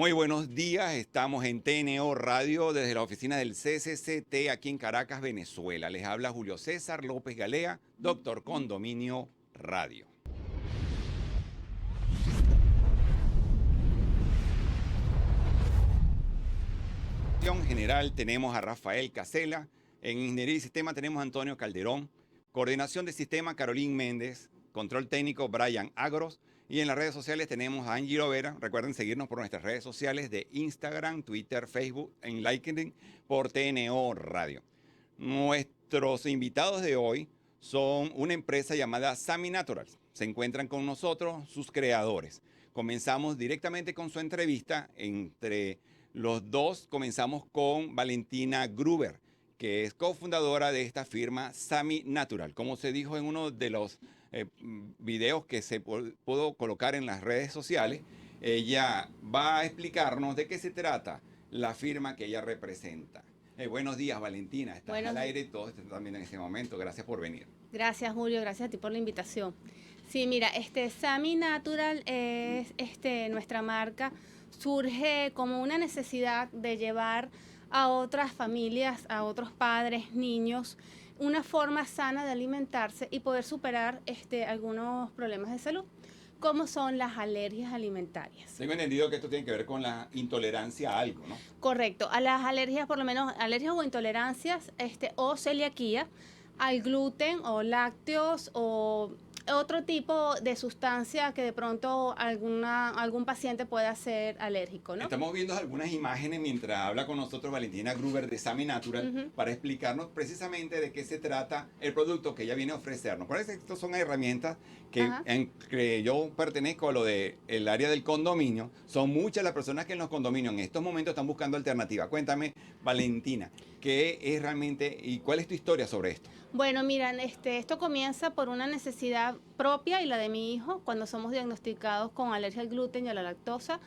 Muy buenos días, estamos en TNO Radio desde la oficina del CCCT aquí en Caracas, Venezuela. Les habla Julio César López Galea, Doctor Condominio Radio. En general tenemos a Rafael Casela, en Ingeniería y Sistema tenemos a Antonio Calderón, Coordinación de Sistema Carolín Méndez, Control Técnico Brian Agros, y en las redes sociales tenemos a Angie Lovera. Recuerden seguirnos por nuestras redes sociales de Instagram, Twitter, Facebook, en LinkedIn por TNO Radio. Nuestros invitados de hoy son una empresa llamada Sami Naturals. Se encuentran con nosotros sus creadores. Comenzamos directamente con su entrevista. Entre los dos comenzamos con Valentina Gruber, que es cofundadora de esta firma Sami Natural. Como se dijo en uno de los videos que se pudo colocar en las redes sociales, ella va a explicarnos de qué se trata la firma que ella representa. Buenos días, Valentina. Estás al aire y todos están también en este momento. Gracias por venir. Gracias, Julio. Gracias a ti por la invitación. Sí, mira, Sami Natural es nuestra marca. Surge como una necesidad de llevar a otras familias, a otros padres, niños, una forma sana de alimentarse y poder superar algunos problemas de salud, como son las alergias alimentarias. Tengo entendido que esto tiene que ver con la intolerancia a algo, ¿no? Correcto, a las alergias, por lo menos alergias o intolerancias, o celiaquía, al gluten o lácteos o otro tipo de sustancia que de pronto algún paciente pueda ser alérgico, ¿no? Estamos viendo algunas imágenes mientras habla con nosotros Valentina Gruber de Sami Natural para explicarnos precisamente de qué se trata el producto que ella viene a ofrecernos. Por eso estas son herramientas que yo pertenezco a lo del área del condominio. Son muchas las personas que en los condominios en estos momentos están buscando alternativas. Cuéntame, Valentina, ¿qué es realmente y cuál es tu historia sobre esto? Bueno, miran, esto comienza por una necesidad propia y la de mi hijo cuando somos diagnosticados con alergia al gluten y a la lactosa.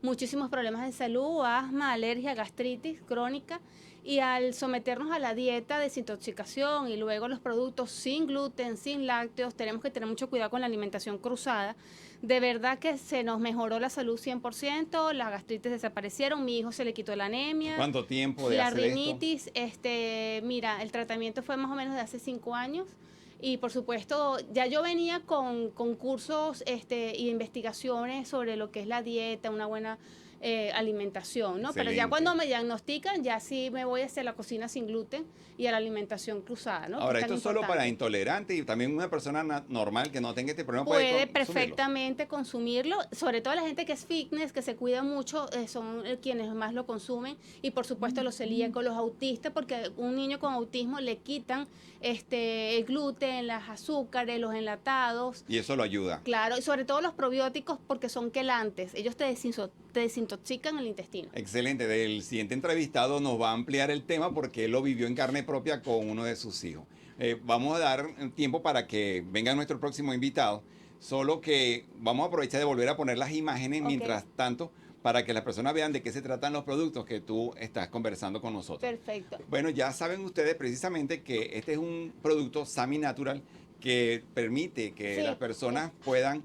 Muchísimos problemas de salud, asma, alergia, gastritis crónica, y al someternos a la dieta, desintoxicación y luego los productos sin gluten, sin lácteos, tenemos que tener mucho cuidado con la alimentación cruzada. De verdad que se nos mejoró la salud 100%, las gastritis desaparecieron, mi hijo se le quitó la anemia. ¿Cuánto tiempo de la hacer rinitis, mira, el tratamiento fue más o menos de hace 5 años. Y por supuesto, ya yo venía con cursos y investigaciones sobre lo que es la dieta, una buena alimentación, ¿no? Excelente. Pero ya cuando me diagnostican, ya sí me voy hacia la cocina sin gluten y a la alimentación cruzada, ¿no? Ahora, esto es solo para intolerantes y también una persona normal que no tenga este problema puede perfectamente consumirlo, sobre todo la gente que es fitness, que se cuida mucho, son quienes más lo consumen, y por supuesto los celíacos, los autistas, porque un niño con autismo le quitan el gluten, las azúcares, los enlatados. Y eso lo ayuda. Claro, y sobre todo los probióticos porque son quelantes, ellos te desintoxican el intestino. Excelente, del siguiente entrevistado nos va a ampliar el tema porque él lo vivió en carne propia con uno de sus hijos. Vamos a dar tiempo para que venga nuestro próximo invitado, solo que vamos a aprovechar de volver a poner las imágenes mientras tanto para que las personas vean de qué se tratan los productos que tú estás conversando con nosotros. Perfecto. Bueno, ya saben ustedes precisamente que este es un producto Sami Natural que permite que las personas puedan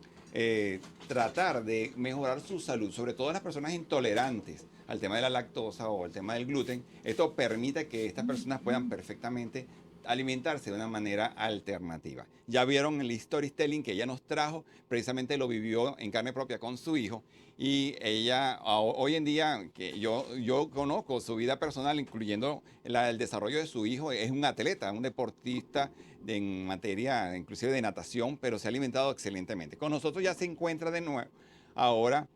tratar de mejorar su salud, sobre todo las personas intolerantes al tema de la lactosa o al tema del gluten. Esto permite que estas personas puedan perfectamente alimentarse de una manera alternativa. Ya vieron el storytelling que ella nos trajo, precisamente lo vivió en carne propia con su hijo, y ella hoy en día, que yo conozco su vida personal, incluyendo el desarrollo de su hijo, es un atleta, un deportista en materia inclusive de natación, pero se ha alimentado excelentemente. Con nosotros ya se encuentra de nuevo ahora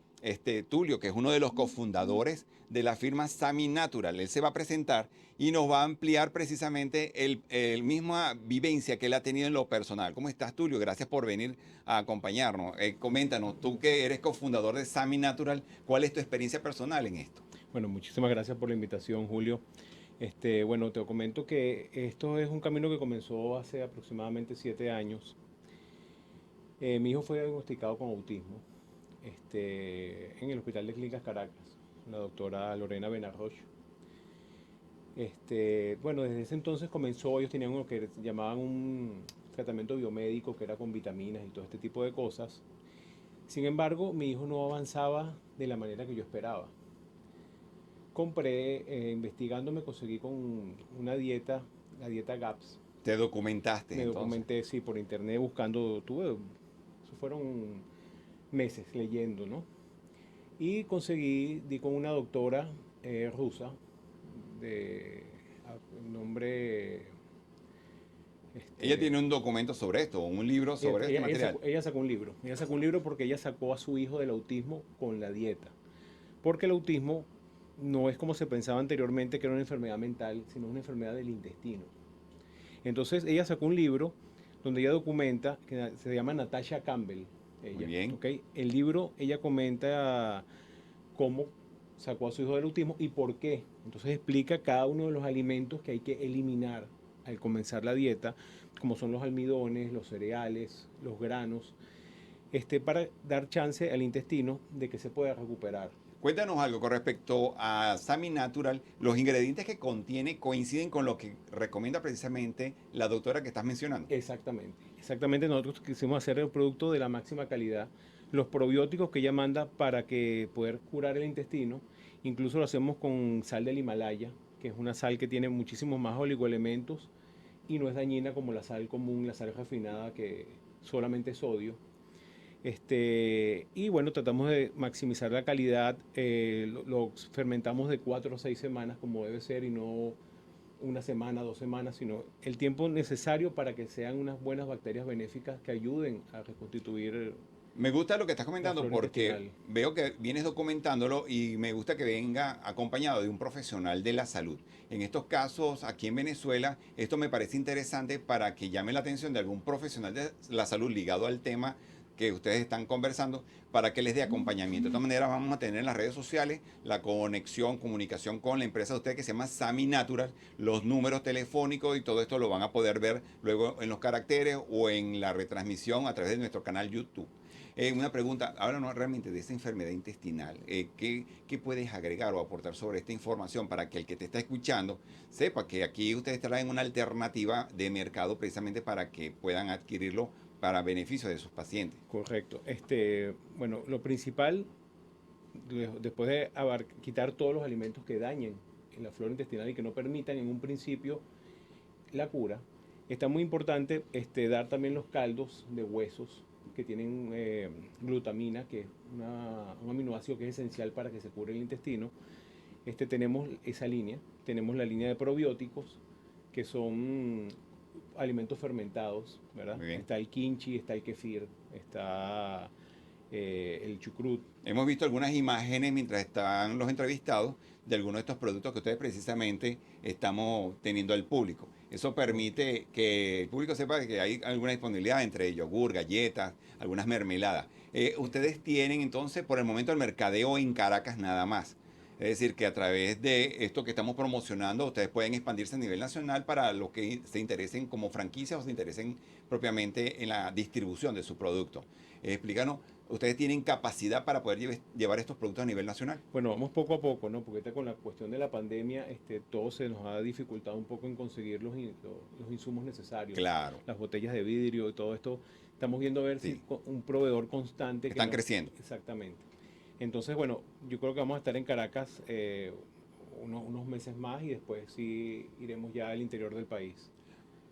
Tulio, que es uno de los cofundadores de la firma Sami Natural. Él se va a presentar y nos va a ampliar precisamente el misma vivencia que él ha tenido en lo personal. ¿Cómo estás, Tulio? Gracias por venir a acompañarnos. Coméntanos, tú que eres cofundador de Sami Natural, ¿cuál es tu experiencia personal en esto? Bueno, muchísimas gracias por la invitación, Julio. Bueno, te comento que esto es un camino que comenzó hace aproximadamente 7 años. Mi hijo fue diagnosticado con autismo en el Hospital de Clínicas Caracas, la doctora Lorena Benarroch. Bueno, desde ese entonces comenzó, ellos tenían lo que llamaban un tratamiento biomédico, que era con vitaminas y todo este tipo de cosas. Sin embargo, mi hijo no avanzaba de la manera que yo esperaba. compré, investigando me conseguí con una dieta, la dieta GAPS. ¿Te documentaste Me entonces? documenté, sí, por internet buscando, eso fueron meses leyendo, ¿no? Y di con una doctora rusa de nombre, Ella este, tiene un documento sobre esto, un libro sobre este material. ella sacó un libro porque ella sacó a su hijo del autismo con la dieta. Porque el autismo no es como se pensaba anteriormente que era una enfermedad mental, sino una enfermedad del intestino. Entonces ella sacó un libro donde ella documenta, que se llama Natasha Campbell, Muy ella, bien. ¿ok? El libro, ella comenta cómo sacó a su hijo del autismo y por qué. Entonces explica cada uno de los alimentos que hay que eliminar al comenzar la dieta, como son los almidones, los cereales, los granos, para dar chance al intestino de que se pueda recuperar. Cuéntanos algo con respecto a Sami Natural. Los ingredientes que contiene coinciden con lo que recomienda precisamente la doctora que estás mencionando. Exactamente, nosotros quisimos hacer el producto de la máxima calidad. Los probióticos que ella manda para que poder curar el intestino, incluso lo hacemos con sal del Himalaya, que es una sal que tiene muchísimos más oligoelementos y no es dañina como la sal común, la sal refinada que solamente es sodio. Y bueno, tratamos de maximizar la calidad, lo fermentamos de 4 o 6 semanas como debe ser y no una semana, 2 semanas, sino el tiempo necesario para que sean unas buenas bacterias benéficas que ayuden a reconstituir Me gusta lo que estás la comentando flora porque intestinal. veo que vienes documentándolo y me gusta que venga acompañado de un profesional de la salud. En estos casos, aquí en Venezuela, esto me parece interesante para que llame la atención de algún profesional de la salud ligado al tema que ustedes están conversando para que les dé acompañamiento. De todas maneras, vamos a tener en las redes sociales la comunicación con la empresa de ustedes que se llama Sami Natural, los números telefónicos y todo esto lo van a poder ver luego en los caracteres o en la retransmisión a través de nuestro canal YouTube. Una pregunta, háblanos realmente de esa enfermedad intestinal. ¿Qué puedes agregar o aportar sobre esta información para que el que te está escuchando sepa que aquí ustedes traen una alternativa de mercado precisamente para que puedan adquirirlo para beneficio de sus pacientes? Correcto. Bueno, lo principal, después de quitar todos los alimentos que dañen en la flora intestinal y que no permitan en un principio la cura, está muy importante dar también los caldos de huesos que tienen glutamina, que es un aminoácido que es esencial para que se cure el intestino. Tenemos esa línea, tenemos la línea de probióticos, que son alimentos fermentados, ¿verdad? Está el kimchi, está el kefir, está el chucrut. Hemos visto algunas imágenes mientras están los entrevistados de algunos de estos productos que ustedes precisamente estamos teniendo al público. Eso permite que el público sepa que hay alguna disponibilidad entre yogur, galletas, algunas mermeladas. Ustedes tienen entonces por el momento el mercadeo en Caracas nada más. Es decir, que a través de esto que estamos promocionando, ustedes pueden expandirse a nivel nacional para los que se interesen como franquicia o se interesen propiamente en la distribución de su producto. Explícanos, ¿ustedes tienen capacidad para poder llevar estos productos a nivel nacional? Bueno, vamos poco a poco, ¿no? Porque ahorita con la cuestión de la pandemia, todo se nos ha dificultado un poco en conseguir los insumos necesarios. Claro. Las botellas de vidrio y todo esto. Estamos viendo a ver si un proveedor constante. Están creciendo. Exactamente. Entonces, bueno, yo creo que vamos a estar en Caracas unos meses más y después sí iremos ya al interior del país.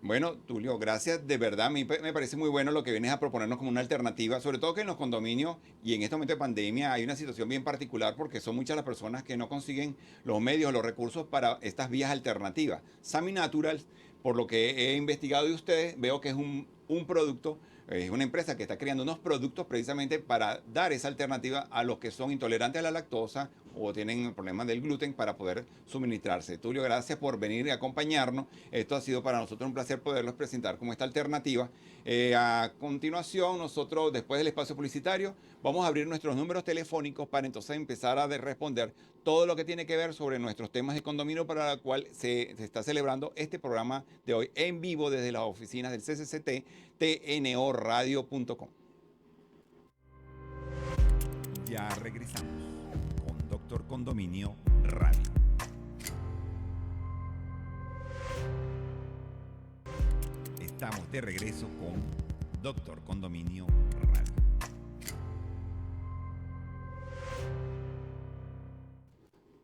Bueno, Tulio, gracias. De verdad, a mí me parece muy bueno lo que vienes a proponernos como una alternativa, sobre todo que en los condominios y en este momento de pandemia hay una situación bien particular porque son muchas las personas que no consiguen los medios, los recursos para estas vías alternativas. Sami Natural, por lo que he investigado de ustedes, veo que es un producto, es una empresa que está creando unos productos precisamente para dar esa alternativa a los que son intolerantes a la lactosa o tienen problemas del gluten para poder suministrarse. Tulio, gracias por venir y acompañarnos. Esto ha sido para nosotros un placer poderlos presentar como esta alternativa. A continuación, nosotros, después del espacio publicitario, vamos a abrir nuestros números telefónicos para entonces empezar a responder todo lo que tiene que ver sobre nuestros temas de condominio para el cual se está celebrando este programa de hoy en vivo desde las oficinas del CCCT, tnoradio.com. Ya regresamos con Doctor Condominio Radio. Estamos de regreso con Doctor Condominio Radio.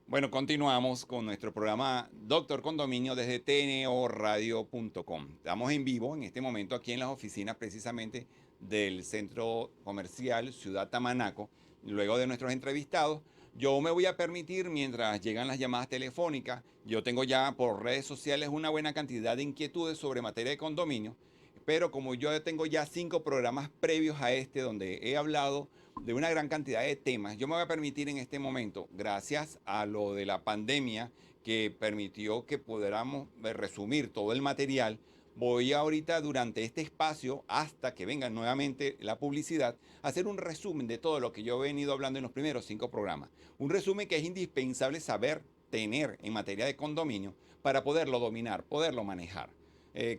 Bueno, continuamos con nuestro programa Doctor Condominio desde tnoradio.com. Estamos en vivo en este momento aquí en las oficinas precisamente del Centro Comercial Ciudad Tamanaco. Luego de nuestros entrevistados, yo me voy a permitir, mientras llegan las llamadas telefónicas, yo tengo ya por redes sociales una buena cantidad de inquietudes sobre materia de condominio, pero como yo tengo ya 5 programas previos a este donde he hablado de una gran cantidad de temas, yo me voy a permitir en este momento, gracias a lo de la pandemia que permitió que pudiéramos resumir todo el material, voy ahorita durante este espacio, hasta que venga nuevamente la publicidad, a hacer un resumen de todo lo que yo he venido hablando en los primeros 5 programas. Un resumen que es indispensable saber tener en materia de condominio para poderlo dominar, poderlo manejar.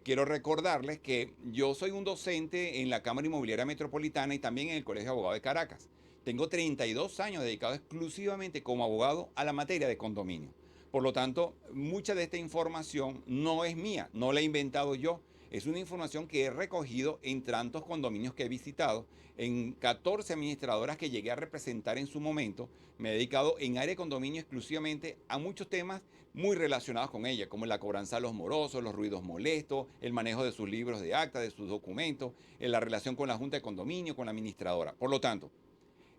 Quiero recordarles que yo soy un docente en la Cámara Inmobiliaria Metropolitana y también en el Colegio de Abogados de Caracas. Tengo 32 años dedicado exclusivamente como abogado a la materia de condominio. Por lo tanto, mucha de esta información no es mía, no la he inventado yo. Es una información que he recogido en tantos condominios que he visitado, en 14 administradoras que llegué a representar en su momento. Me he dedicado en área de condominio exclusivamente a muchos temas muy relacionados con ella, como la cobranza a los morosos, los ruidos molestos, el manejo de sus libros de acta, de sus documentos, la relación con la junta de condominio, con la administradora. Por lo tanto,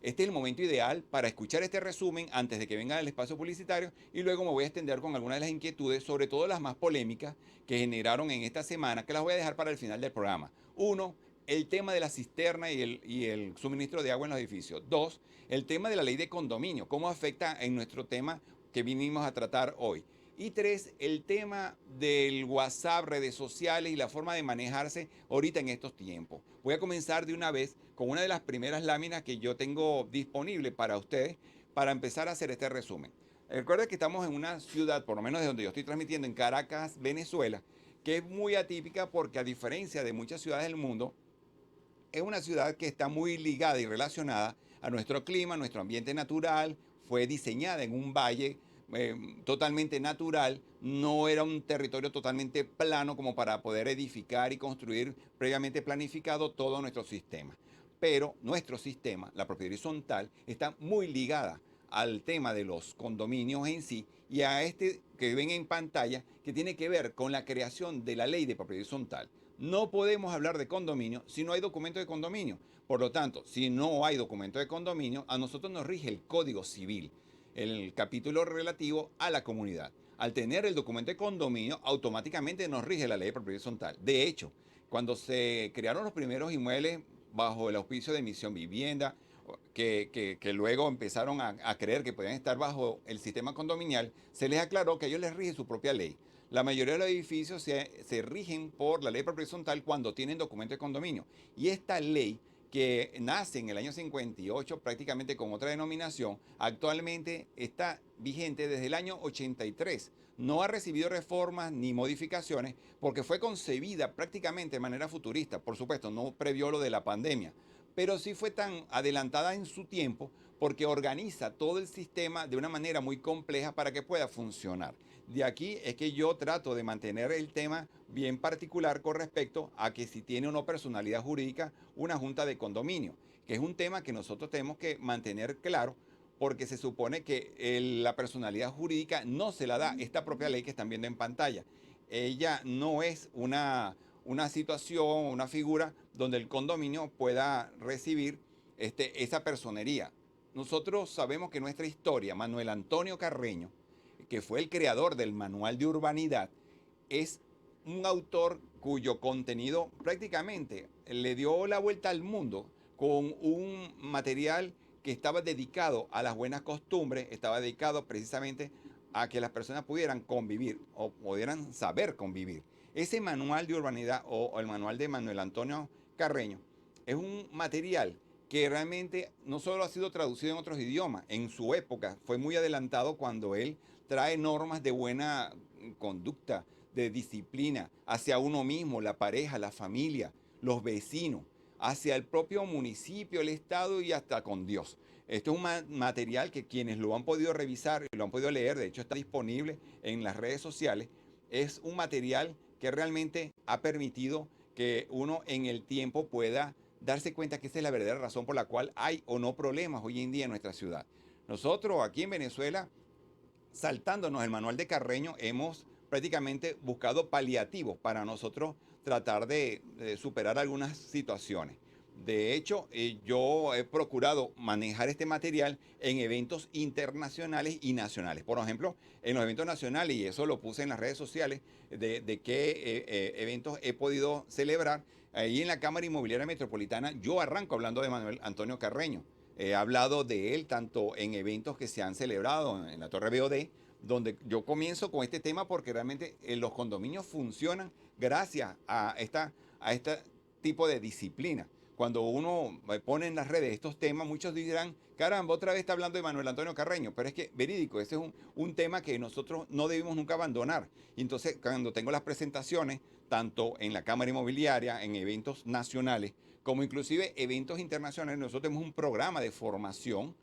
este es el momento ideal para escuchar este resumen antes de que venga el espacio publicitario y luego me voy a extender con algunas de las inquietudes, sobre todo las más polémicas que generaron en esta semana, que las voy a dejar para el final del programa. 1, el tema de la cisterna y el suministro de agua en los edificios. 2, el tema de la ley de condominio, cómo afecta en nuestro tema que vinimos a tratar hoy. Y 3, el tema del WhatsApp, redes sociales y la forma de manejarse ahorita en estos tiempos. Voy a comenzar de una vez con una de las primeras láminas que yo tengo disponible para ustedes para empezar a hacer este resumen. Recuerden que estamos en una ciudad, por lo menos de donde yo estoy transmitiendo, en Caracas, Venezuela, que es muy atípica porque a diferencia de muchas ciudades del mundo, es una ciudad que está muy ligada y relacionada a nuestro clima, a nuestro ambiente natural. Fue diseñada en un valle totalmente natural, no era un territorio totalmente plano como para poder edificar y construir previamente planificado todo nuestro sistema. Pero nuestro sistema, la propiedad horizontal, está muy ligada al tema de los condominios en sí y a este que ven en pantalla que tiene que ver con la creación de la ley de propiedad horizontal. No podemos hablar de condominio si no hay documento de condominio. Por lo tanto, si no hay documento de condominio, a nosotros nos rige el Código Civil, el capítulo relativo a la comunidad. Al tener el documento de condominio, automáticamente nos rige la ley de propiedad horizontal. De hecho, cuando se crearon los primeros inmuebles bajo el auspicio de Misión Vivienda, que luego empezaron a creer que podían estar bajo el sistema condominial, se les aclaró que a ellos les rige su propia ley. La mayoría de los edificios se rigen por la ley de propiedad horizontal cuando tienen documento de condominio. Y esta ley, que nace en el año 58 prácticamente con otra denominación, actualmente está vigente desde el año 83. No ha recibido reformas ni modificaciones porque fue concebida prácticamente de manera futurista. Por supuesto, no previó lo de la pandemia, pero sí fue tan adelantada en su tiempo porque organiza todo el sistema de una manera muy compleja para que pueda funcionar. De aquí es que yo trato de mantener el tema bien particular con respecto a que si tiene o no personalidad jurídica una junta de condominio, que es un tema que nosotros tenemos que mantener claro porque se supone que la personalidad jurídica no se la da esta propia ley que están viendo en pantalla. Ella no es una situación, una figura donde el condominio pueda recibir esa personería. Nosotros sabemos que nuestra historia, Manuel Antonio Carreño, que fue el creador del Manual de Urbanidad, es un autor cuyo contenido prácticamente le dio la vuelta al mundo con un material que estaba dedicado a las buenas costumbres, estaba dedicado precisamente a que las personas pudieran convivir o pudieran saber convivir. Ese manual de urbanidad o el manual de Manuel Antonio Carreño es un material que realmente no solo ha sido traducido en otros idiomas, en su época fue muy adelantado cuando él trae normas de buena conducta, de disciplina hacia uno mismo, la pareja, la familia, los vecinos, hacia el propio municipio, el Estado y hasta con Dios. Esto es un material que quienes lo han podido revisar y lo han podido leer, de hecho está disponible en las redes sociales, es un material que realmente ha permitido que uno en el tiempo pueda darse cuenta que esa es la verdadera razón por la cual hay o no problemas hoy en día en nuestra ciudad. Nosotros aquí en Venezuela saltándonos el manual de Carreño, hemos prácticamente buscado paliativos para nosotros tratar de superar algunas situaciones. De hecho, yo he procurado manejar este material en eventos internacionales y nacionales. Por ejemplo, en los eventos nacionales, y eso lo puse en las redes sociales, de qué eventos he podido celebrar. Ahí en la Cámara Inmobiliaria Metropolitana, yo arranco hablando de Manuel Antonio Carreño. He hablado de él tanto en eventos que se han celebrado en la Torre BOD, donde yo comienzo con este tema porque realmente los condominios funcionan gracias a este tipo de disciplina. Cuando uno pone en las redes estos temas, muchos dirán, caramba, otra vez está hablando de Manuel Antonio Carreño, pero es que verídico, ese es un tema que nosotros no debemos nunca abandonar. Y entonces, cuando tengo las presentaciones, tanto en la Cámara Inmobiliaria, en eventos nacionales, como inclusive eventos internacionales, nosotros tenemos un programa de formación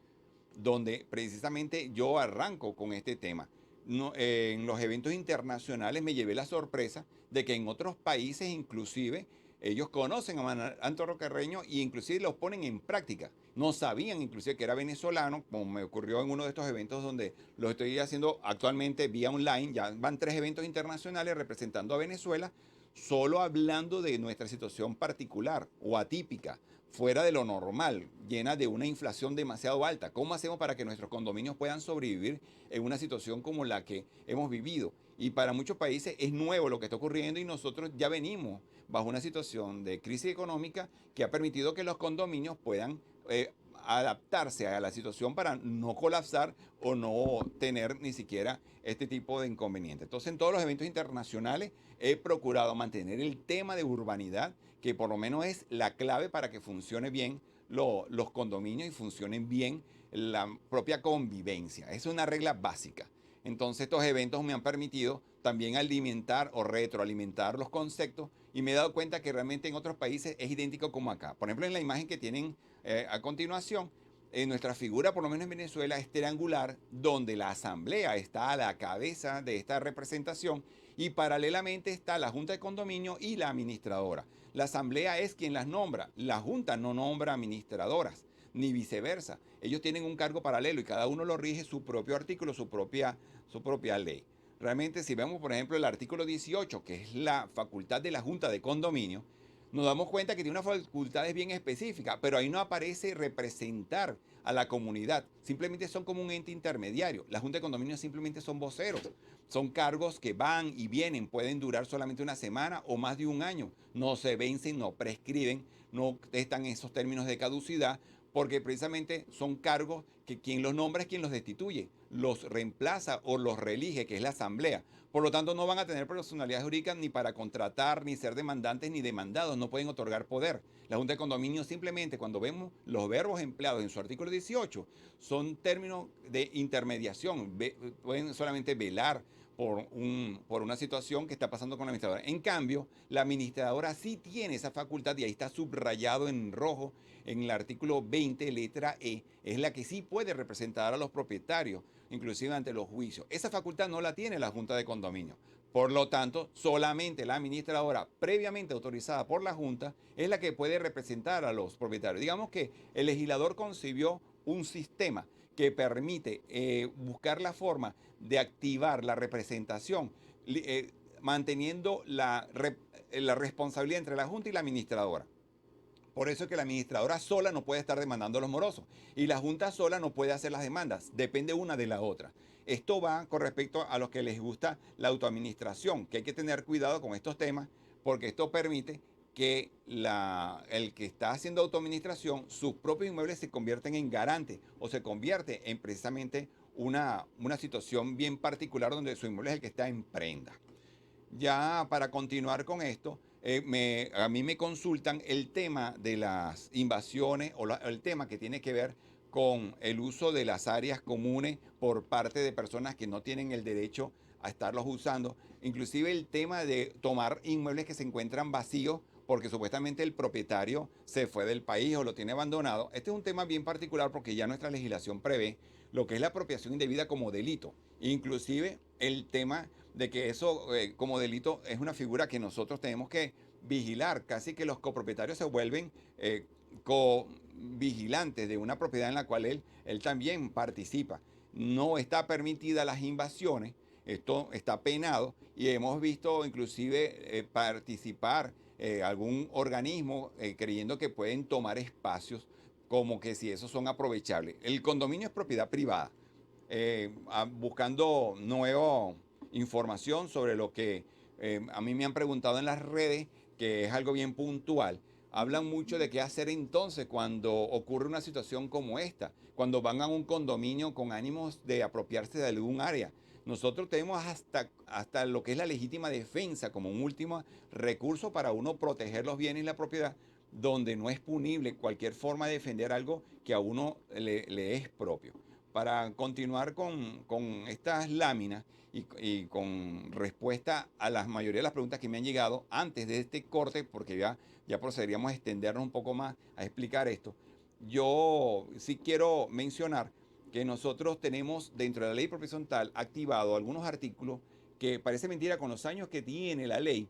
donde precisamente yo arranco con este tema. No, en los eventos internacionales me llevé la sorpresa de que en otros países inclusive ellos conocen a Manuel Antonio Carreño y inclusive los ponen en práctica. No sabían inclusive que era venezolano, como me ocurrió en uno de estos eventos donde lo estoy haciendo actualmente vía online. Ya van 3 eventos internacionales representando a Venezuela, solo hablando de nuestra situación particular o atípica, fuera de lo normal, llena de una inflación demasiado alta. ¿Cómo hacemos para que nuestros condominios puedan sobrevivir en una situación como la que hemos vivido? Y para muchos países es nuevo lo que está ocurriendo y nosotros ya venimos bajo una situación de crisis económica que ha permitido que los condominios puedan adaptarse a la situación para no colapsar o no tener ni siquiera este tipo de inconvenientes. Entonces, en todos los eventos internacionales he procurado mantener el tema de urbanidad, que por lo menos es la clave para que funcione bien los condominios y funcionen bien la propia convivencia. Es una regla básica. Entonces estos eventos me han permitido también alimentar o retroalimentar los conceptos y me he dado cuenta que realmente en otros países es idéntico como acá. Por ejemplo, en la imagen que tienen a continuación, nuestra figura, por lo menos en Venezuela, es triangular, donde la asamblea está a la cabeza de esta representación y paralelamente está la junta de condominio y la administradora. La asamblea es quien las nombra, la junta no nombra administradoras ni viceversa. Ellos tienen un cargo paralelo y cada uno lo rige su propio artículo, su propia ley. Realmente, si vemos, por ejemplo, el artículo 18, que es la facultad de la Junta de Condominio, nos damos cuenta que tiene unas facultades bien específicas, pero ahí no aparece representar a la comunidad. Simplemente son como un ente intermediario. La Junta de Condominio simplemente son voceros. Son cargos que van y vienen, pueden durar solamente una semana o más de un año. No se vencen, no prescriben, no están en esos términos de caducidad, porque precisamente son cargos que quien los nombra es quien los destituye, los reemplaza o los reelige, que es la asamblea. Por lo tanto, no van a tener personalidad jurídica ni para contratar, ni ser demandantes, ni demandados, no pueden otorgar poder. La Junta de Condominio simplemente, cuando vemos los verbos empleados en su artículo 18, son términos de intermediación, pueden solamente velar por una situación que está pasando con la administradora. En cambio, la administradora sí tiene esa facultad y ahí está subrayado en rojo en el artículo 20, letra E, es la que sí puede representar a los propietarios, inclusive ante los juicios. Esa facultad no la tiene la Junta de Condominio. Por lo tanto, solamente la administradora previamente autorizada por la Junta es la que puede representar a los propietarios. Digamos que el legislador concibió un sistema que permite buscar la forma de activar la representación, manteniendo la responsabilidad entre la Junta y la administradora. Por eso es que la administradora sola no puede estar demandando a los morosos y la Junta sola no puede hacer las demandas, depende una de la otra. Esto va con respecto a los que les gusta la autoadministración, que hay que tener cuidado con estos temas porque esto permite que el que está haciendo autoadministración, sus propios inmuebles se convierten en garantes o se convierte en precisamente una situación bien particular donde su inmueble es el que está en prenda. Ya para continuar con esto, a mí me consultan el tema de las invasiones o el tema que tiene que ver con el uso de las áreas comunes por parte de personas que no tienen el derecho a estarlos usando. Inclusive el tema de tomar inmuebles que se encuentran vacíos porque supuestamente el propietario se fue del país o lo tiene abandonado. Este es un tema bien particular porque ya nuestra legislación prevé lo que es la apropiación indebida como delito. Inclusive el tema de que eso como delito es una figura que nosotros tenemos que vigilar. Casi que los copropietarios se vuelven covigilantes de una propiedad en la cual él también participa. no está permitida las invasiones, esto está penado y hemos visto inclusive participar algún organismo creyendo que pueden tomar espacios como que si esos son aprovechables. El condominio es propiedad privada. Buscando nueva información sobre lo que a mí me han preguntado en las redes, que es algo bien puntual. Hablan mucho de qué hacer entonces cuando ocurre una situación como esta, cuando van a un condominio con ánimos de apropiarse de algún área. Nosotros tenemos hasta lo que es la legítima defensa como un último recurso para uno proteger los bienes y la propiedad, donde no es punible cualquier forma de defender algo que a uno le es propio. Para continuar con estas láminas y con respuesta a la mayoría de las preguntas que me han llegado antes de este corte, porque ya procederíamos a extendernos un poco más a explicar esto, yo sí quiero mencionar que nosotros tenemos dentro de la ley horizontal activado algunos artículos que parece mentira con los años que tiene la ley.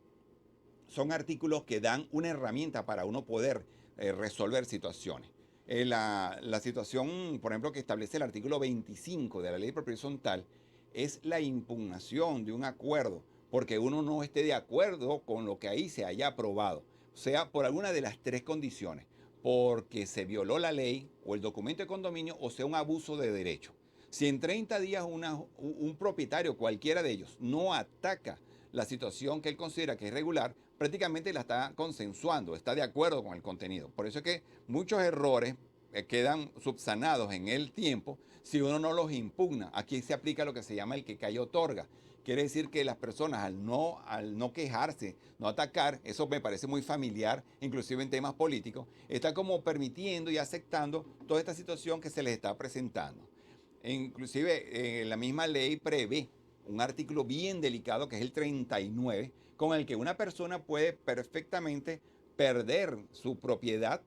Son artículos que dan una herramienta para uno poder resolver situaciones. La situación, por ejemplo, que establece el artículo 25 de la ley horizontal es la impugnación de un acuerdo, porque uno no esté de acuerdo con lo que ahí se haya aprobado, sea por alguna de las tres condiciones, porque se violó la ley o el documento de condominio o sea un abuso de derecho. Si en 30 días un propietario, cualquiera de ellos, no ataca la situación que él considera que es regular, prácticamente la está consensuando, está de acuerdo con el contenido. Por eso es que muchos errores quedan subsanados en el tiempo si uno no los impugna. Aquí se aplica lo que se llama el que calla otorga. Quiere decir que las personas al no quejarse, no atacar, eso me parece muy familiar, inclusive en temas políticos, está como permitiendo y aceptando toda esta situación que se les está presentando. Inclusive la misma ley prevé un artículo bien delicado que es el 39, con el que una persona puede perfectamente perder su propiedad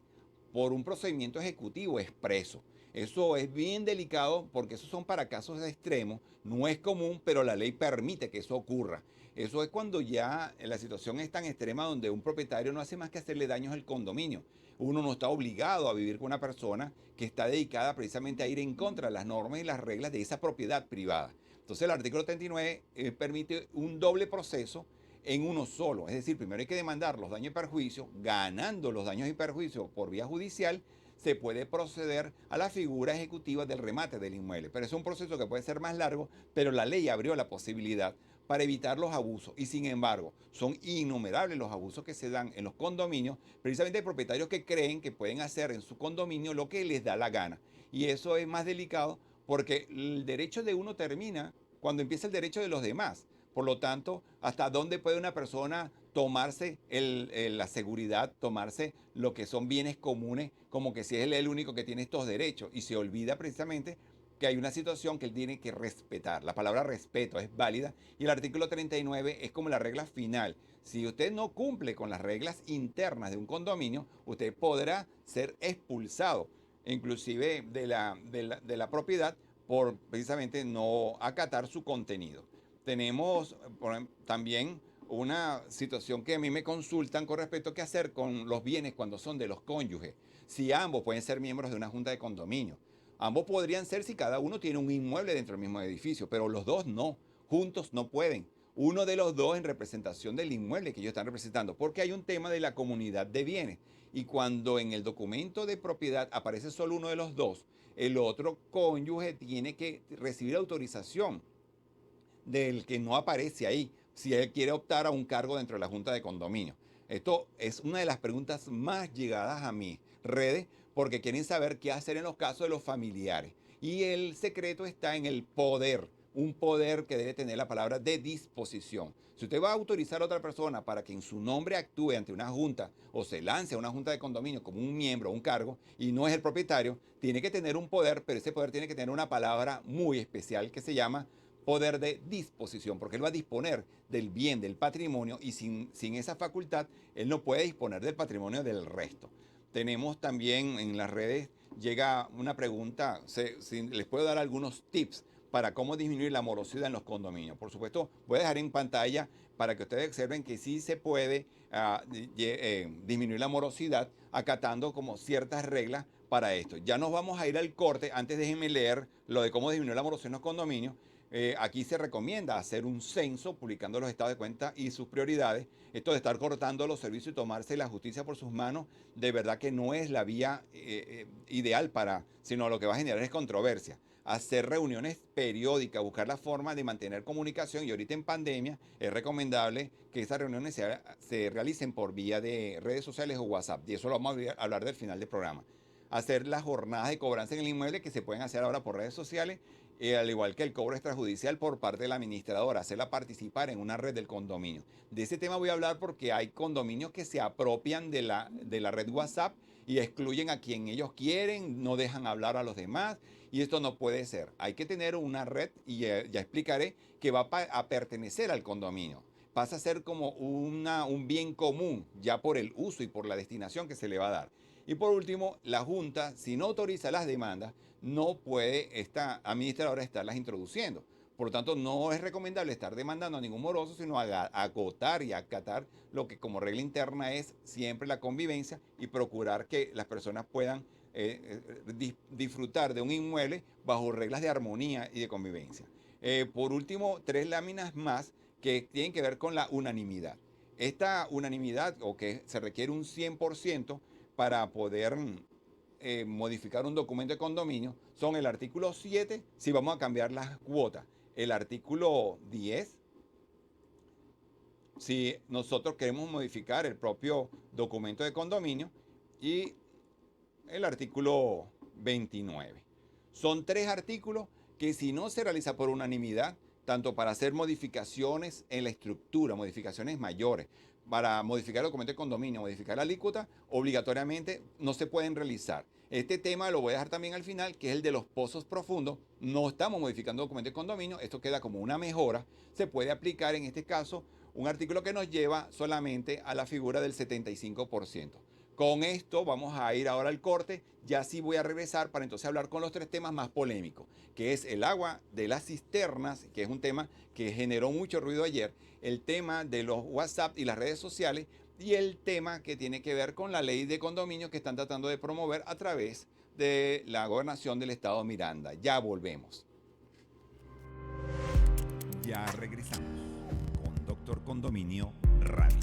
por un procedimiento ejecutivo expreso. Eso es bien delicado porque esos son para casos extremos, no es común, pero la ley permite que eso ocurra. Eso es cuando ya la situación es tan extrema donde un propietario no hace más que hacerle daños al condominio. Uno no está obligado a vivir con una persona que está dedicada precisamente a ir en contra de las normas y las reglas de esa propiedad privada. Entonces el artículo 39 permite un doble proceso en uno solo. Es decir, primero hay que demandar los daños y perjuicios, ganando los daños y perjuicios por vía judicial, se puede proceder a la figura ejecutiva del remate del inmueble. Pero es un proceso que puede ser más largo, pero la ley abrió la posibilidad para evitar los abusos. Y sin embargo, son innumerables los abusos que se dan en los condominios, precisamente de propietarios que creen que pueden hacer en su condominio lo que les da la gana. Y eso es más delicado porque el derecho de uno termina cuando empieza el derecho de los demás. Por lo tanto, ¿hasta dónde puede una persona tomarse la seguridad, tomarse lo que son bienes comunes, como que si es él el único que tiene estos derechos? Y se olvida precisamente que hay una situación que él tiene que respetar. La palabra respeto es válida y el artículo 39 es como la regla final. Si usted no cumple con las reglas internas de un condominio, usted podrá ser expulsado, inclusive de la propiedad, por precisamente no acatar su contenido. Tenemos también una situación que a mí me consultan con respecto a qué hacer con los bienes cuando son de los cónyuges. Si ambos pueden ser miembros de una junta de condominio. Ambos podrían ser si cada uno tiene un inmueble dentro del mismo edificio, pero los dos no. Juntos no pueden. Uno de los dos en representación del inmueble que ellos están representando, porque hay un tema de la comunidad de bienes. Y cuando en el documento de propiedad aparece solo uno de los dos, el otro cónyuge tiene que recibir autorización del que no aparece ahí, si él quiere optar a un cargo dentro de la junta de condominio. Esto es una de las preguntas más llegadas a mis redes porque quieren saber qué hacer en los casos de los familiares. Y el secreto está en el poder, un poder que debe tener la palabra de disposición. Si usted va a autorizar a otra persona para que en su nombre actúe ante una junta o se lance a una junta de condominio como un miembro o un cargo y no es el propietario, tiene que tener un poder, pero ese poder tiene que tener una palabra muy especial que se llama poder de disposición, porque él va a disponer del bien, del patrimonio, y sin esa facultad, él no puede disponer del patrimonio del resto. Tenemos también en las redes, llega una pregunta, les puedo dar algunos tips para cómo disminuir la morosidad en los condominios. Por supuesto, voy a dejar en pantalla para que ustedes observen que sí se puede disminuir la morosidad acatando como ciertas reglas para esto. Ya nos vamos a ir al corte. Antes déjenme leer lo de cómo disminuir la morosidad en los condominios. Aquí se recomienda hacer un censo publicando los estados de cuenta y sus prioridades. Esto de estar cortando los servicios y tomarse la justicia por sus manos, de verdad que no es la vía ideal sino lo que va a generar es controversia. Hacer reuniones periódicas, buscar la forma de mantener comunicación, y ahorita en pandemia es recomendable que esas reuniones se realicen por vía de redes sociales o WhatsApp, y eso lo vamos a hablar del final del programa. Hacer las jornadas de cobranza en el inmueble que se pueden hacer ahora por redes sociales, al igual que el cobro extrajudicial por parte de la administradora, hacerla participar en una red del condominio. De ese tema voy a hablar porque hay condominios que se apropian de la red WhatsApp y excluyen a quien ellos quieren, no dejan hablar a los demás, y esto no puede ser. Hay que tener una red, y ya explicaré, que va a pertenecer al condominio. Pasa a ser como un bien común, ya por el uso y por la destinación que se le va a dar. Y por último, la Junta, si no autoriza las demandas, no puede esta administradora estarlas introduciendo. Por lo tanto, no es recomendable estar demandando a ningún moroso, sino acotar y acatar lo que como regla interna es siempre la convivencia, y procurar que las personas puedan disfrutar de un inmueble bajo reglas de armonía y de convivencia. Por último, 3 láminas más que tienen que ver con la unanimidad. Esta unanimidad, o que se requiere un 100% para poder modificar un documento de condominio, son el artículo 7, si vamos a cambiar las cuotas, el artículo 10, si nosotros queremos modificar el propio documento de condominio, y el artículo 29. Son 3 artículos que, si no se realiza por unanimidad, tanto para hacer modificaciones en la estructura, modificaciones mayores, para modificar el documento de condominio, modificar la alícuota, obligatoriamente no se pueden realizar. Este tema lo voy a dejar también al final, que es el de los pozos profundos. No estamos modificando el documento de condominio, esto queda como una mejora. Se puede aplicar en este caso un artículo que nos lleva solamente a la figura del 75%. Con esto vamos a ir ahora al corte. Ya sí voy a regresar para entonces hablar con los 3 temas más polémicos, que es el agua de las cisternas, que es un tema que generó mucho ruido ayer, el tema de los WhatsApp y las redes sociales, y el tema que tiene que ver con la ley de condominio que están tratando de promover a través de la gobernación del estado Miranda. Ya volvemos. Ya regresamos con Doctor Condominio Radio.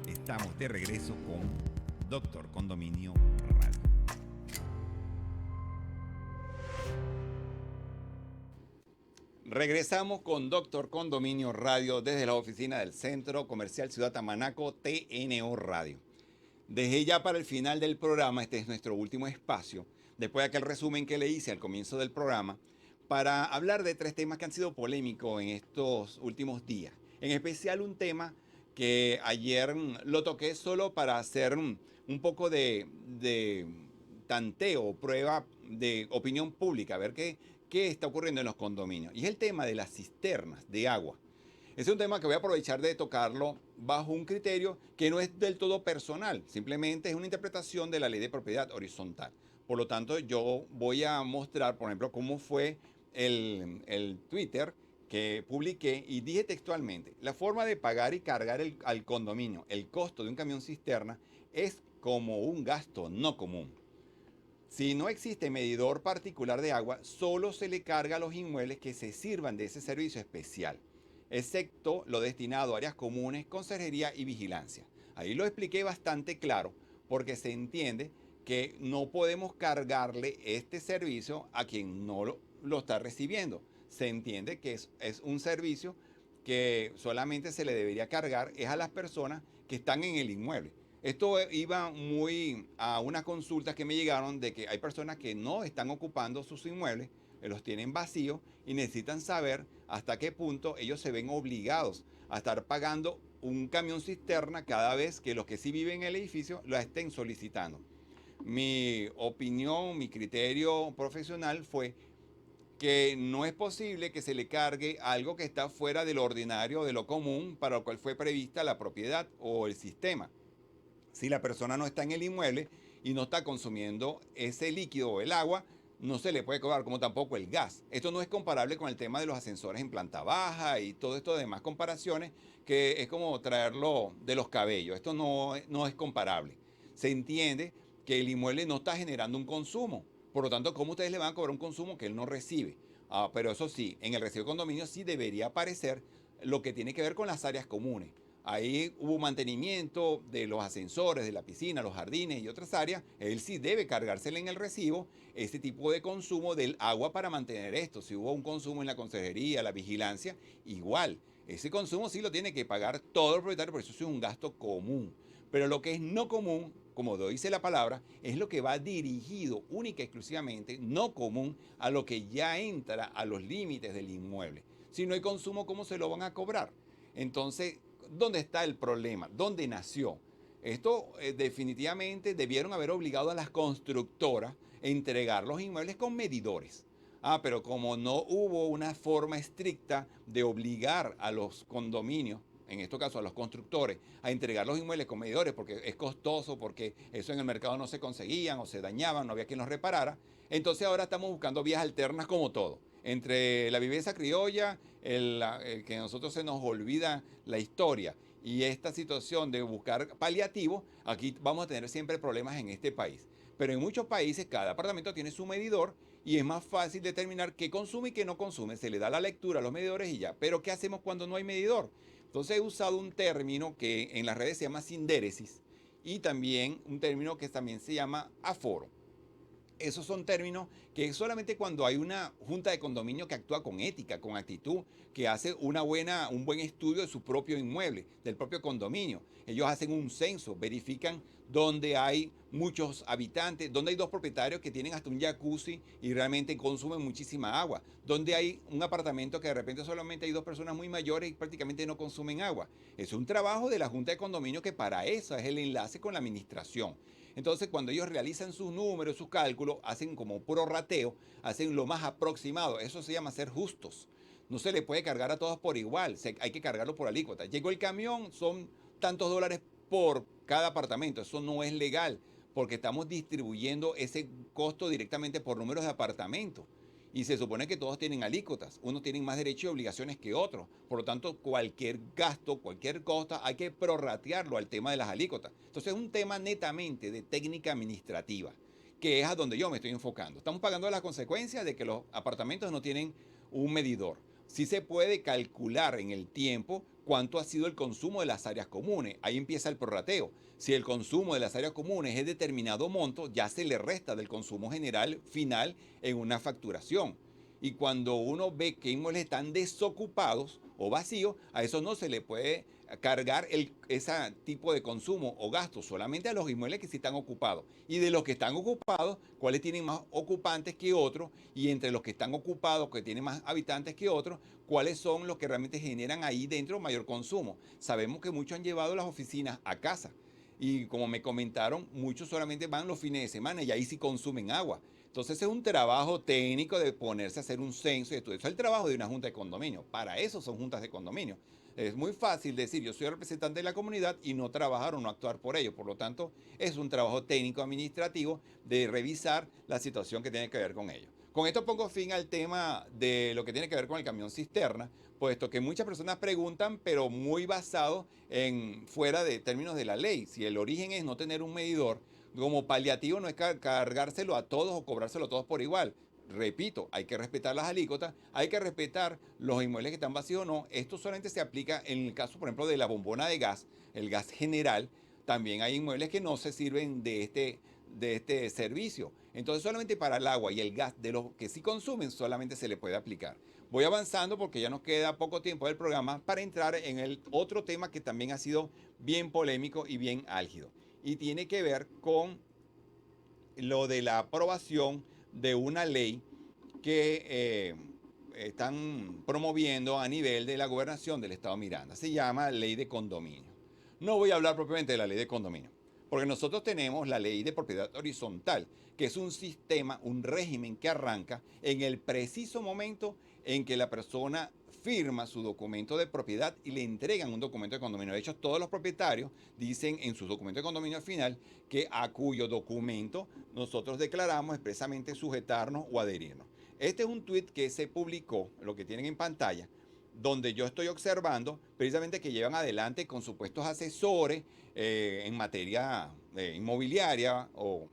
Estamos de regreso con Doctor Condominio Radio. Regresamos con Doctor Condominio Radio desde la oficina del Centro Comercial Ciudad Tamanaco, TNO Radio. Dejé ya para el final del programa, este es nuestro último espacio, después de aquel resumen que le hice al comienzo del programa, para hablar de 3 temas que han sido polémicos en estos últimos días. En especial un tema que ayer lo toqué solo para hacer un poco de tanteo, prueba de opinión pública, a ver qué está ocurriendo en los condominios. Y es el tema de las cisternas de agua. Es un tema que voy a aprovechar de tocarlo bajo un criterio que no es del todo personal, simplemente es una interpretación de la ley de propiedad horizontal. Por lo tanto, yo voy a mostrar, por ejemplo, cómo fue el Twitter que publiqué, y dije textualmente: la forma de pagar y cargar al condominio el costo de un camión cisterna es como un gasto no común. Si no existe medidor particular de agua, solo se le carga a los inmuebles que se sirvan de ese servicio especial, excepto lo destinado a áreas comunes, conserjería y vigilancia. Ahí lo expliqué bastante claro, porque se entiende que no podemos cargarle este servicio a quien no lo está recibiendo. Se entiende que es un servicio que solamente se le debería cargar es a las personas que están en el inmueble. Esto iba muy a unas consultas que me llegaron de que hay personas que no están ocupando sus inmuebles, los tienen vacíos, y necesitan saber hasta qué punto ellos se ven obligados a estar pagando un camión cisterna cada vez que los que sí viven en el edificio lo estén solicitando. Mi opinión, mi criterio profesional fue que no es posible que se le cargue algo que está fuera de lo ordinario, de lo común, para lo cual fue prevista la propiedad o el sistema. Si la persona no está en el inmueble y no está consumiendo ese líquido o el agua, no se le puede cobrar, como tampoco el gas. Esto no es comparable con el tema de los ascensores en planta baja y todo esto de demás comparaciones, que es como traerlo de los cabellos. Esto no es comparable. Se entiende que el inmueble no está generando un consumo. Por lo tanto, ¿cómo ustedes le van a cobrar un consumo que él no recibe? Pero eso sí, en el recibo de condominio sí debería aparecer lo que tiene que ver con las áreas comunes. Ahí hubo mantenimiento de los ascensores, de la piscina, los jardines y otras áreas. Él sí debe cargársele en el recibo ese tipo de consumo del agua para mantener esto. Si hubo un consumo en la consejería, la vigilancia, igual. Ese consumo sí lo tiene que pagar todo el propietario, por eso es un gasto común. Pero lo que es no común, como lo dice la palabra, es lo que va dirigido única y exclusivamente, no común, a lo que ya entra a los límites del inmueble. Si no hay consumo, ¿cómo se lo van a cobrar? Entonces, ¿dónde está el problema? ¿Dónde nació? Esto definitivamente debieron haber obligado a las constructoras a entregar los inmuebles con medidores. Pero como no hubo una forma estricta de obligar a los condominios, en este caso a los constructores, a entregar los inmuebles con medidores porque es costoso, porque eso en el mercado no se conseguían o se dañaban, no había quien los reparara, entonces ahora estamos buscando vías alternas como todo. Entre la viveza criolla, el que a nosotros se nos olvida la historia y esta situación de buscar paliativos, aquí vamos a tener siempre problemas en este país. Pero en muchos países cada apartamento tiene su medidor y es más fácil determinar qué consume y qué no consume. Se le da la lectura a los medidores y ya. Pero ¿qué hacemos cuando no hay medidor? Entonces he usado un término que en las redes se llama sindéresis y también un término que también se llama aforo. Esos son términos que solamente cuando hay una junta de condominio que actúa con ética, con actitud, que hace un buen estudio de su propio inmueble, del propio condominio. Ellos hacen un censo, verifican dónde hay muchos habitantes, donde hay dos propietarios que tienen hasta un jacuzzi y realmente consumen muchísima agua, donde hay un apartamento que de repente solamente hay dos personas muy mayores y prácticamente no consumen agua. Es un trabajo de la junta de condominio que para eso es el enlace con la administración. Entonces, cuando ellos realizan sus números, sus cálculos, hacen como prorrateo, hacen lo más aproximado. Eso se llama ser justos. No se le puede cargar a todos por igual, hay que cargarlo por alícuota. Llegó el camión, son tantos dólares por cada apartamento. Eso no es legal, porque estamos distribuyendo ese costo directamente por números de apartamentos. Y se supone que todos tienen alícuotas. Unos tienen más derechos y obligaciones que otros. Por lo tanto, cualquier gasto, cualquier costa, hay que prorratearlo al tema de las alícuotas. Entonces es un tema netamente de técnica administrativa, que es a donde yo me estoy enfocando. Estamos pagando las consecuencias de que los apartamentos no tienen un medidor. Sí se puede calcular en el tiempo cuánto ha sido el consumo de las áreas comunes. Ahí empieza el prorrateo. Si el consumo de las áreas comunes es determinado monto, ya se le resta del consumo general final en una facturación. Y cuando uno ve que inmuebles están desocupados o vacíos, a eso no se le puede cargar ese tipo de consumo o gasto, solamente a los inmuebles que sí están ocupados. Y de los que están ocupados, cuáles tienen más ocupantes que otros, y entre los que están ocupados, que tienen más habitantes que otros, cuáles son los que realmente generan ahí dentro mayor consumo. Sabemos que muchos han llevado las oficinas a casa. Y como me comentaron, muchos solamente van los fines de semana y ahí sí consumen agua. Entonces es un trabajo técnico de ponerse a hacer un censo y esto. Eso es el trabajo de una junta de condominio. Para eso son juntas de condominio. Es muy fácil decir yo soy representante de la comunidad y no trabajar o no actuar por ello. Por lo tanto, es un trabajo técnico administrativo de revisar la situación que tiene que ver con ello. Con esto pongo fin al tema de lo que tiene que ver con el camión cisterna, puesto que muchas personas preguntan, pero muy basado en fuera de términos de la ley. Si el origen es no tener un medidor, como paliativo no es cargárselo a todos o cobrárselo a todos por igual. Repito, hay que respetar las alícuotas, hay que respetar los inmuebles que están vacíos o no. Esto solamente se aplica en el caso, por ejemplo, de la bombona de gas, el gas general. También hay inmuebles que no se sirven de este servicio. Entonces solamente para el agua y el gas de los que sí consumen solamente se le puede aplicar. Voy avanzando porque ya nos queda poco tiempo del programa para entrar en el otro tema que también ha sido bien polémico y bien álgido. Y tiene que ver con lo de la aprobación de una ley que están promoviendo a nivel de la gobernación del estado Miranda. Se llama Ley de Condominio. No voy a hablar propiamente de la Ley de Condominio, porque nosotros tenemos la Ley de Propiedad Horizontal, que es un sistema, un régimen que arranca en el preciso momento en que la persona firma su documento de propiedad y le entregan un documento de condominio. De hecho, todos los propietarios dicen en su documento de condominio final que a cuyo documento nosotros declaramos expresamente sujetarnos o adherirnos. Este es un tuit que se publicó, lo que tienen en pantalla, donde yo estoy observando precisamente que llevan adelante con supuestos asesores en materia inmobiliaria o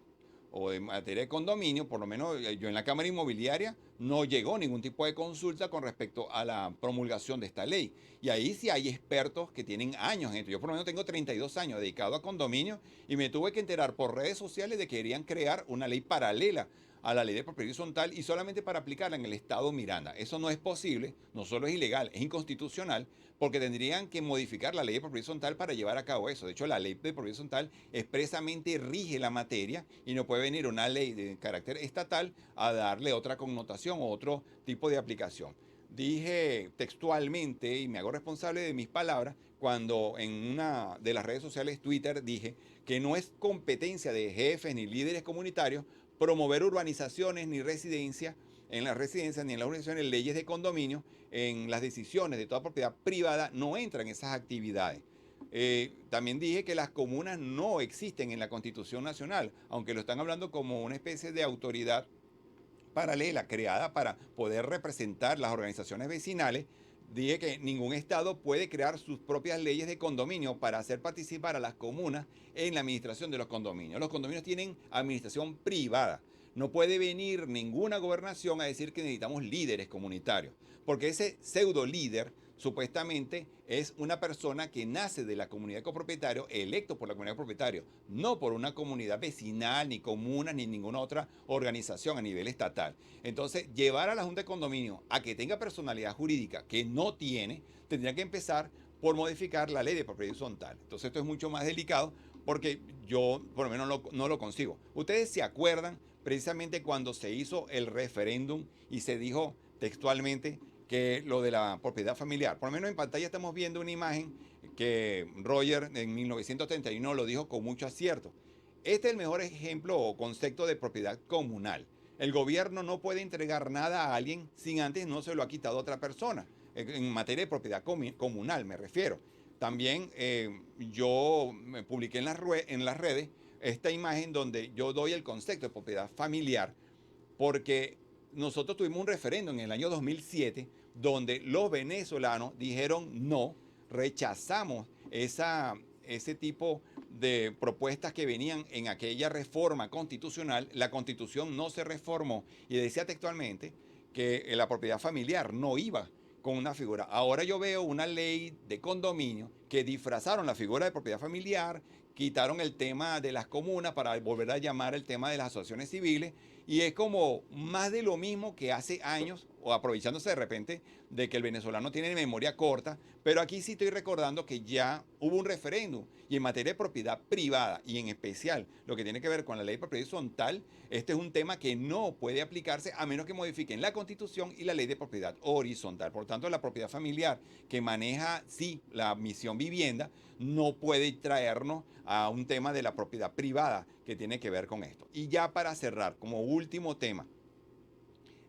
en materia de condominio. Por lo menos yo en la Cámara Inmobiliaria no llegó ningún tipo de consulta con respecto a la promulgación de esta ley. Y ahí sí hay expertos que tienen años en esto. Yo por lo menos tengo 32 años dedicado a condominio y me tuve que enterar por redes sociales de que querían crear una ley paralela a la ley de propiedad horizontal y solamente para aplicarla en el estado Miranda. Eso no es posible, no solo es ilegal, es inconstitucional, porque tendrían que modificar la ley de propiedad horizontal para llevar a cabo eso. De hecho, la ley de propiedad horizontal expresamente rige la materia y no puede venir una ley de carácter estatal a darle otra connotación o otro tipo de aplicación. Dije textualmente, y me hago responsable de mis palabras, cuando en una de las redes sociales, Twitter, dije que no es competencia de jefes ni líderes comunitarios promover urbanizaciones ni residencias, en las residencias ni en las urbanizaciones, leyes de condominio, en las decisiones de toda propiedad privada no entran esas actividades. También dije que las comunas no existen en la Constitución Nacional, aunque lo están hablando como una especie de autoridad paralela creada para poder representar las organizaciones vecinales. Dije que ningún estado puede crear sus propias leyes de condominio para hacer participar a las comunas en la administración de los condominios. Los condominios tienen administración privada. No puede venir ninguna gobernación a decir que necesitamos líderes comunitarios, porque ese pseudo líder supuestamente es una persona que nace de la comunidad de copropietarios, electo por la comunidad de copropietarios, no por una comunidad vecinal, ni comuna, ni ninguna otra organización a nivel estatal. Entonces, llevar a la Junta de Condominio a que tenga personalidad jurídica que no tiene, tendría que empezar por modificar la ley de propiedad horizontal. Entonces, esto es mucho más delicado porque yo, por lo menos, no lo consigo. Ustedes se acuerdan precisamente cuando se hizo el referéndum y se dijo textualmente que lo de la propiedad familiar. Por lo menos en pantalla estamos viendo una imagen que Roger en 1931 lo dijo con mucho acierto. Este es el mejor ejemplo o concepto de propiedad comunal. El gobierno no puede entregar nada a alguien sin antes no se lo ha quitado a otra persona. En materia de propiedad comunal me refiero. También yo me publiqué en las redes esta imagen donde yo doy el concepto de propiedad familiar porque nosotros tuvimos un referéndum en el año 2007 donde los venezolanos dijeron no, rechazamos ese tipo de propuestas que venían en aquella reforma constitucional. La constitución no se reformó y decía textualmente que la propiedad familiar no iba con una figura. Ahora yo veo una ley de condominio que disfrazaron la figura de propiedad familiar, quitaron el tema de las comunas para volver a llamar el tema de las asociaciones civiles y es como más de lo mismo que hace años, o aprovechándose de repente de que el venezolano tiene memoria corta, pero aquí sí estoy recordando que ya hubo un referéndum y en materia de propiedad privada y en especial lo que tiene que ver con la ley de propiedad horizontal, este es un tema que no puede aplicarse a menos que modifiquen la Constitución y la ley de propiedad horizontal. Por tanto, la propiedad familiar que maneja, sí, la misión vivienda, no puede traernos a un tema de la propiedad privada que tiene que ver con esto. Y ya para cerrar, como último tema,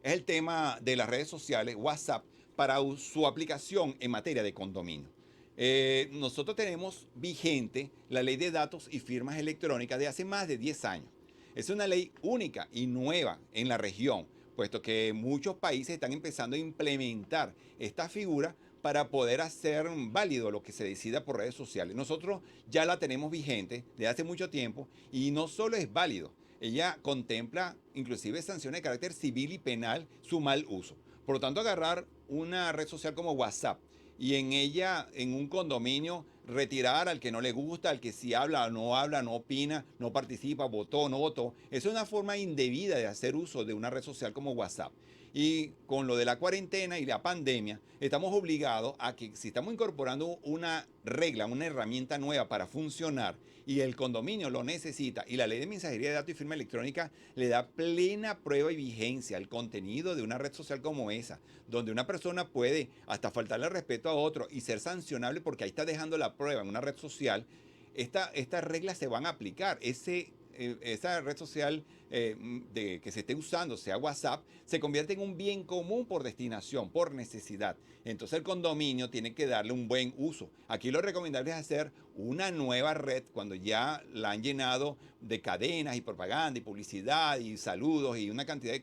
es el tema de las redes sociales, WhatsApp, para su aplicación en materia de condominio. Nosotros tenemos vigente la ley de datos y firmas electrónicas de hace más de 10 años. Es una ley única y nueva en la región, puesto que muchos países están empezando a implementar esta figura para poder hacer válido lo que se decida por redes sociales. Nosotros ya la tenemos vigente desde hace mucho tiempo y no solo es válido, ella contempla inclusive sanciones de carácter civil y penal su mal uso. Por lo tanto, agarrar una red social como WhatsApp y en ella, en un condominio, retirar al que no le gusta, al que sí habla, no opina, no participa, votó, no votó, es una forma indebida de hacer uso de una red social como WhatsApp. Y con lo de la cuarentena y la pandemia, estamos obligados a que si estamos incorporando una regla, una herramienta nueva para funcionar y el condominio lo necesita y la ley de mensajería de datos y firma electrónica le da plena prueba y vigencia al contenido de una red social como esa, donde una persona puede hasta faltarle el respeto a otro y ser sancionable porque ahí está dejando la prueba en una red social, estas reglas se van a aplicar. esa red social que se esté usando, sea WhatsApp, se convierte en un bien común por destinación, por necesidad. Entonces el condominio tiene que darle un buen uso. Aquí lo recomendable es hacer una nueva red cuando ya la han llenado de cadenas y propaganda y publicidad y saludos y una cantidad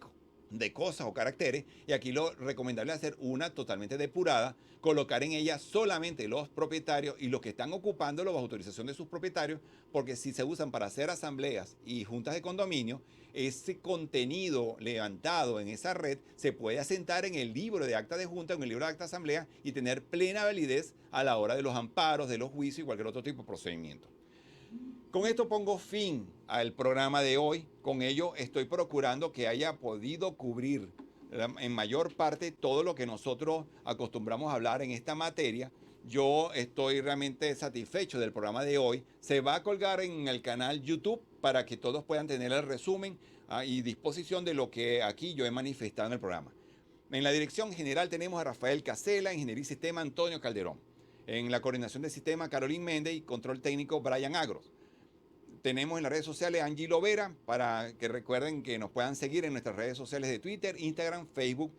de cosas o caracteres, y aquí lo recomendable es hacer una totalmente depurada, colocar en ella solamente los propietarios y los que están ocupándolo bajo autorización de sus propietarios, porque si se usan para hacer asambleas y juntas de condominio, ese contenido levantado en esa red se puede asentar en el libro de acta de junta, en el libro de acta de asamblea y tener plena validez a la hora de los amparos, de los juicios y cualquier otro tipo de procedimiento. Con esto pongo fin al programa de hoy. Con ello estoy procurando que haya podido cubrir en mayor parte todo lo que nosotros acostumbramos a hablar en esta materia. Yo estoy realmente satisfecho del programa de hoy. Se va a colgar en el canal YouTube para que todos puedan tener el resumen y disposición de lo que aquí yo he manifestado en el programa. En la dirección general tenemos a Rafael Casela, Ingeniería y Sistema Antonio Calderón. En la coordinación de sistema Carolín Méndez y control técnico Brian Agros. Tenemos en las redes sociales a Angie Lovera, para que recuerden que nos puedan seguir en nuestras redes sociales de Twitter, Instagram, Facebook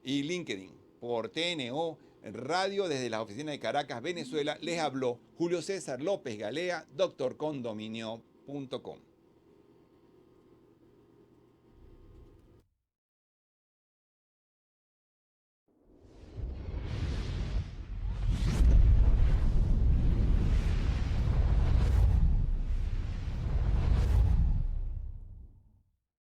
y LinkedIn. Por TNO Radio, desde las oficinas de Caracas, Venezuela, les habló Julio César López Galea, doctorcondominio.com.